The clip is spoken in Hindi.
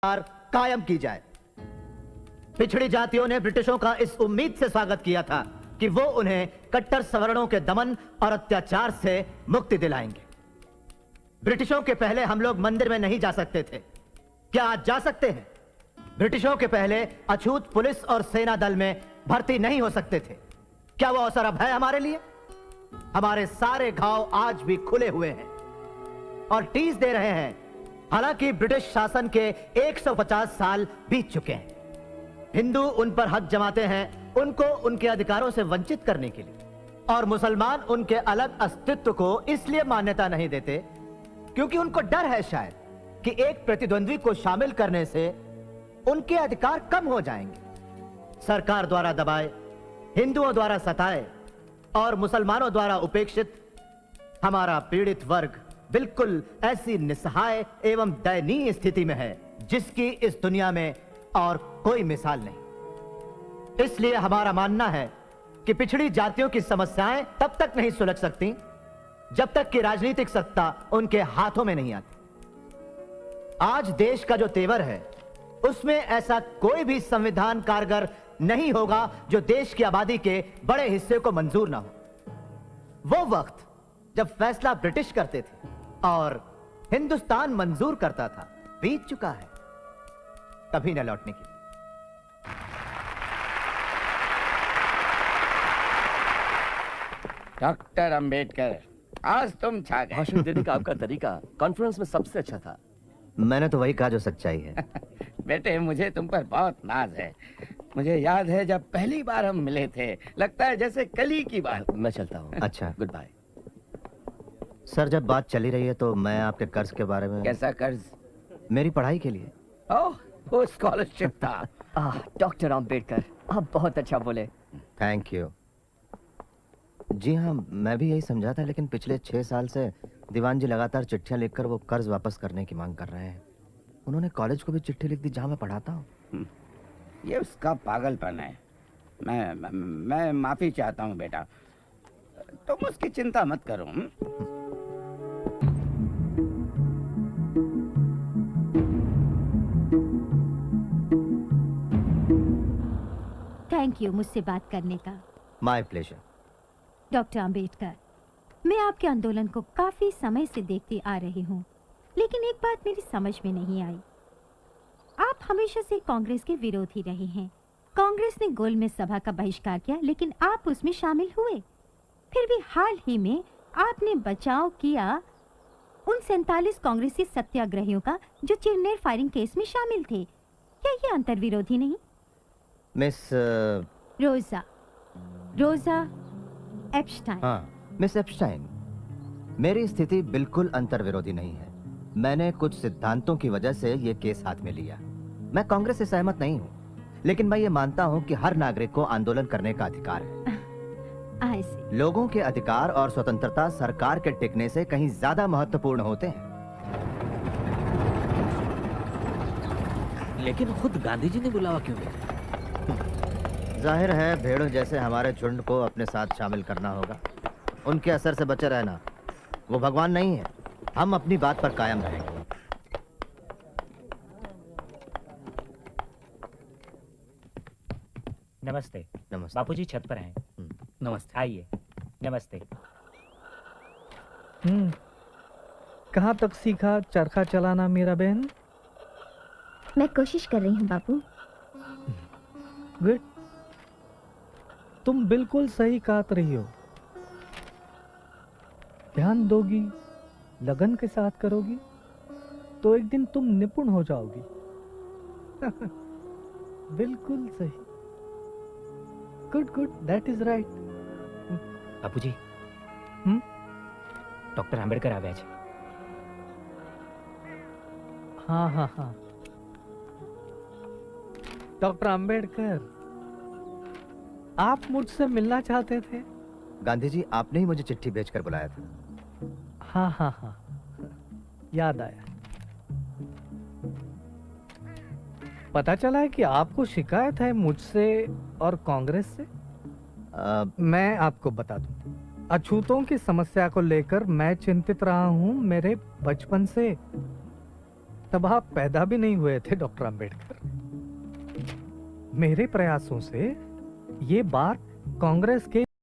कायम की जाए। पिछड़ी जातियों ने ब्रिटिशों का इस उम्मीद से स्वागत किया था कि वो उन्हें कट्टर सवर्णों के दमन और अत्याचार से मुक्ति दिलाएंगे। ब्रिटिशों के पहले हम लोग मंदिर में नहीं जा सकते थे, क्या आज जा सकते हैं? ब्रिटिशों के पहले अछूत पुलिस और सेना दल में भर्ती नहीं हो सकते थे, क्या वो अवसर अब है हमारे लिए? हमारे सारे घाव आज भी खुले हुए हैं और टीस दे रहे हैं। हालांकि ब्रिटिश शासन के 150 साल बीत चुके हैं। हिंदू उन पर हक जमाते हैं उनको उनके अधिकारों से वंचित करने के लिए, और मुसलमान उनके अलग अस्तित्व को इसलिए मान्यता नहीं देते क्योंकि उनको डर है शायद कि एक प्रतिद्वंद्वी को शामिल करने से उनके अधिकार कम हो जाएंगे। सरकार द्वारा दबाए, हिंदुओं द्वारा सताए और मुसलमानों द्वारा उपेक्षित हमारा पीड़ित वर्ग बिल्कुल ऐसी निस्सहाय एवं दयनीय स्थिति में है जिसकी इस दुनिया में और कोई मिसाल नहीं। इसलिए हमारा मानना है कि पिछड़ी जातियों की समस्याएं तब तक नहीं सुलझ सकती जब तक कि राजनीतिक सत्ता उनके हाथों में नहीं आती। आज देश का जो तेवर है उसमें ऐसा कोई भी संविधान कारगर नहीं होगा जो देश की आबादी के बड़े हिस्से को मंजूर ना हो। वो वक्त जब फैसला ब्रिटिश करते थे और हिंदुस्तान मंजूर करता था बीत चुका है, कभी न लौटने की। डॉक्टर अंबेडकर, आज तुम छा गए। भाषण देने का आपका तरीका कॉन्फ्रेंस में सबसे अच्छा था। मैंने तो वही कहा जो सच्चाई है। बेटे, मुझे तुम पर बहुत नाज है। मुझे याद है जब पहली बार हम मिले थे, लगता है जैसे कल ही की बात। मैं चलता हूँ। अच्छा, गुड बाय। सर जब बात चली रही है तो मैं आपके कर्ज के बारे में। कैसा कर्ज? मेरी पढ़ाई के लिए। ओह, वो स्कॉलरशिप था। डॉक्टर अंबेडकर, आप बहुत अच्छा बोले। Thank you. जी हाँ, मैं भी यही समझा था, लेकिन पिछले 6 साल से दीवान जी लगातार चिट्ठियां लिखकर वो कर्ज वापस करने की मांग कर रहे हैं। उन्होंने कॉलेज को भी चिट्ठी लिख दी जहां मैं पढ़ाता हूँ। ये उसका पागलपन है। मैं माफी चाहता हूँ बेटा, तुम उसकी चिंता मत करो। थैंक यू मुझसे बात करने का। My pleasure. डॉक्टर अंबेडकर, मैं आपके आंदोलन को काफी समय से देखती आ रही हूँ, लेकिन एक बात मेरी समझ में नहीं आई। आप हमेशा से कांग्रेस के विरोधी रहे हैं। कांग्रेस ने गोलमेज सभा का बहिष्कार किया, लेकिन आप उसमें शामिल हुए। फिर भी हाल ही में आपने बचाव किया उन 47 कांग्रेसी सत्याग्रहियों का जो चिरनेर फायरिंग केस में शामिल थे। क्या ये अंतर्विरोधी नहीं? मिस रोजा एप्स्टाइन। हाँ, मिस एप्स्टाइन, मेरी स्थिति बिल्कुल अंतर्विरोधी नहीं है। मैंने कुछ सिद्धांतों की वजह से ये केस हाथ में लिया। मैं कांग्रेस से सहमत नहीं हूँ, लेकिन मैं ये मानता हूँ कि हर नागरिक को आंदोलन करने का अधिकार है। लोगों के अधिकार और स्वतंत्रता सरकार के टिकने से कहीं ज्यादा महत्वपूर्ण होते हैं। लेकिन खुद गांधी जी ने बुलावा क्यों दिया? जाहिर है भेड़ों जैसे हमारे झुंड को अपने साथ शामिल करना होगा। उनके असर से बचे रहना। वो भगवान नहीं है। हम अपनी बात पर कायम रहेंगे। नमस्ते। नमस्ते। बापूजी छत पर हैं। नमस्ते। आइए। नमस्ते। कहाँ तक सीखा चरखा चलाना मेरा बहन? मैं कोशिश कर रही हूँ बापू। गुड। तुम बिल्कुल सही काट रही हो। ध्यान दोगी, लगन के साथ करोगी तो एक दिन तुम निपुण हो जाओगी। बिल्कुल सही। Good good, that is right. Bapuji, doctor Ambedkar આવ્યા છે। हाँ हाँ हाँ, डॉक्टर अंबेडकर, आप मुझसे मिलना चाहते थे? गांधी जी, आपने ही मुझे चिट्ठी भेजकर बुलाया था। हाँ हाँ हाँ, याद आया। पता चला है कि आपको शिकायत है मुझसे और कांग्रेस से। मैं आपको बता दूं, अछूतों की समस्या को लेकर मैं चिंतित रहा हूं मेरे बचपन से। तब आप पैदा भी नहीं हुए थे डॉक्टर अंबेडकर। मेरे प्रयासों से ये बात कांग्रेस के